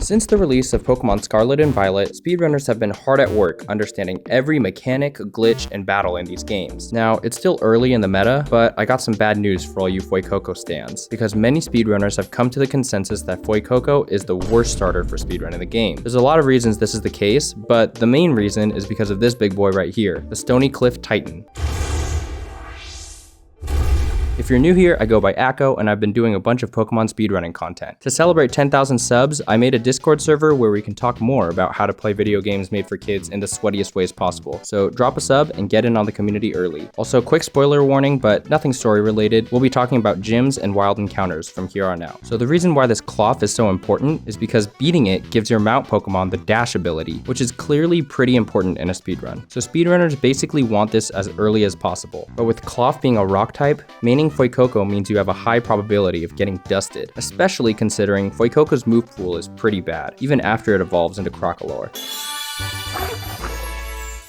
Since the release of Pokemon Scarlet and Violet, speedrunners have been hard at work understanding every mechanic, glitch, and battle in these games. Now, it's still early in the meta, but I got some bad news for all you Fuecoco stans, because many speedrunners have come to the consensus that Fuecoco is the worst starter for speedrunning the game. There's a lot of reasons this is the case, but the main reason is because of this big boy right here, the Stony Cliff Titan. If you're new here, I go by Akko, and I've been doing a bunch of Pokemon speedrunning content. To celebrate 10,000 subs, I made a Discord server where we can talk more about how to play video games made for kids in the sweatiest ways possible. So drop a sub and get in on the community early. Also, quick spoiler warning, but nothing story related. We'll be talking about gyms and wild encounters from here on out. So the reason why this Klawf is so important is because beating it gives your mount Pokemon the dash ability, which is clearly pretty important in a speedrun. So speedrunners basically want this as early as possible. But with Klawf being a rock type, maining Fuecoco means you have a high probability of getting dusted, especially considering Fuecoco's move pool is pretty bad, even after it evolves into Crocalor.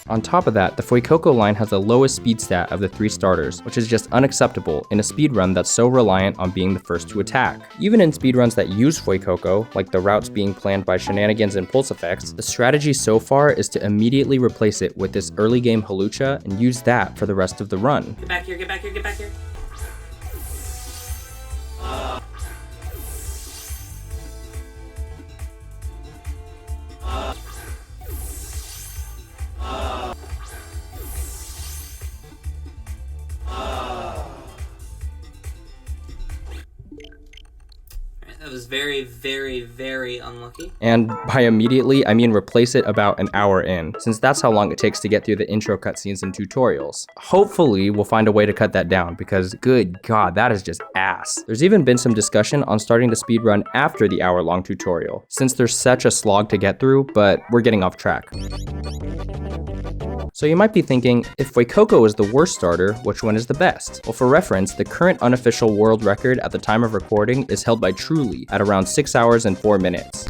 On top of that, the Fuecoco line has the lowest speed stat of the 3 starters, which is just unacceptable in a speedrun that's so reliant on being the first to attack. Even in speedruns that use Fuecoco, like the routes being planned by shenanigans and pulse effects, the strategy so far is to immediately replace it with this early game Hawlucha and use that for the rest of the run. Get back here, get back here, get back here. That was very, very, very unlucky. And by immediately, I mean replace it about an hour in, since that's how long it takes to get through the intro cutscenes and tutorials. Hopefully, we'll find a way to cut that down, because good God, that is just ass. There's even been some discussion on starting the speedrun after the hour-long tutorial, since there's such a slog to get through, but we're getting off track. So you might be thinking, if Fuecoco is the worst starter, which one is the best? Well, for reference, the current unofficial world record at the time of recording is held by Truly at around 6 hours and 4 minutes.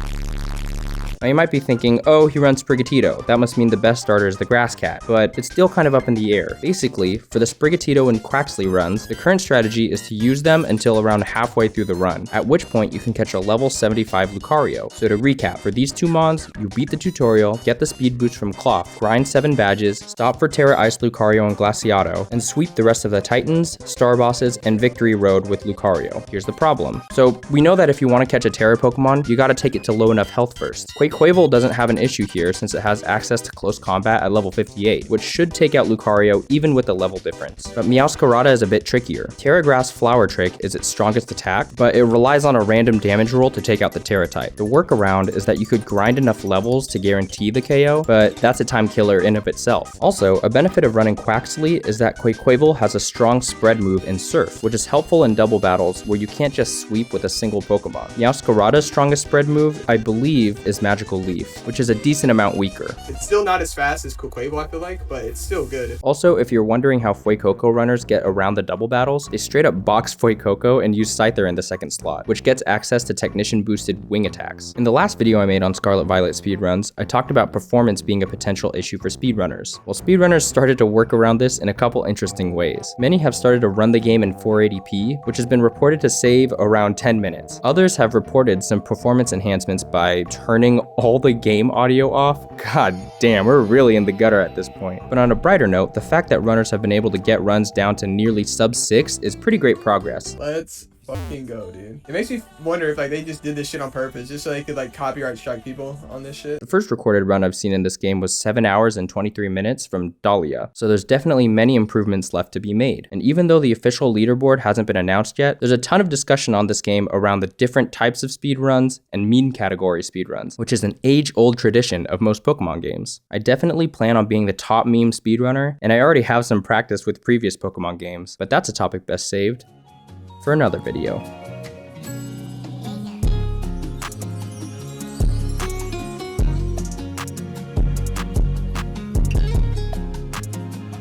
Now you might be thinking, oh, he runs Sprigatito, that must mean the best starter is the Grass Cat, but it's still kind of up in the air. Basically, for the Sprigatito and Quaxly runs, the current strategy is to use them until around halfway through the run, at which point you can catch a level 75 Lucario. So to recap, for these 2 mons, you beat the tutorial, get the speed boost from Klawf, grind 7 badges, stop for Terra Ice Lucario and Glaciato, and sweep the rest of the Titans, Star Bosses, and Victory Road with Lucario. Here's the problem. So we know that if you want to catch a Terra Pokemon, you gotta take it to low enough health first. Quavel doesn't have an issue here since it has access to close combat at level 58, which should take out Lucario even with the level difference. But Meowscarada is a bit trickier. Terra Grass Flower Trick is its strongest attack, but it relies on a random damage roll to take out the Terra type. The workaround is that you could grind enough levels to guarantee the KO, but that's a time killer in of itself. Also, a benefit of running Quaxly is that Quavel has a strong spread move in Surf, which is helpful in double battles where you can't just sweep with a single Pokemon. Meowscarada's strongest spread move, I believe, is Magical Leaf, which is a decent amount weaker. It's still not as fast as Quavel, I feel like, but it's still good. Also, if you're wondering how Fuecoco runners get around the double battles, they straight up box Fuecoco and use Scyther in the second slot, which gets access to technician boosted wing attacks. In the last video I made on Scarlet Violet speedruns, I talked about performance being a potential issue for speedrunners. Well, speedrunners started to work around this in a couple interesting ways. Many have started to run the game in 480p, which has been reported to save around 10 minutes. Others have reported some performance enhancements by turning all the game audio off. God damn, we're really in the gutter at this point. But on a brighter note, the fact that runners have been able to get runs down to nearly sub 6 is pretty great progress. Let's fucking go, dude. It makes me wonder if like they just did this shit on purpose just so they could like copyright strike people on this shit. The first recorded run I've seen in this game was 7 hours and 23 minutes from Dahlia, so there's definitely many improvements left to be made. And even though the official leaderboard hasn't been announced yet, there's a ton of discussion on this game around the different types of speedruns and meme category speedruns, which is an age-old tradition of most Pokemon games. I definitely plan on being the top meme speedrunner, and I already have some practice with previous Pokemon games, but that's a topic best saved for another video.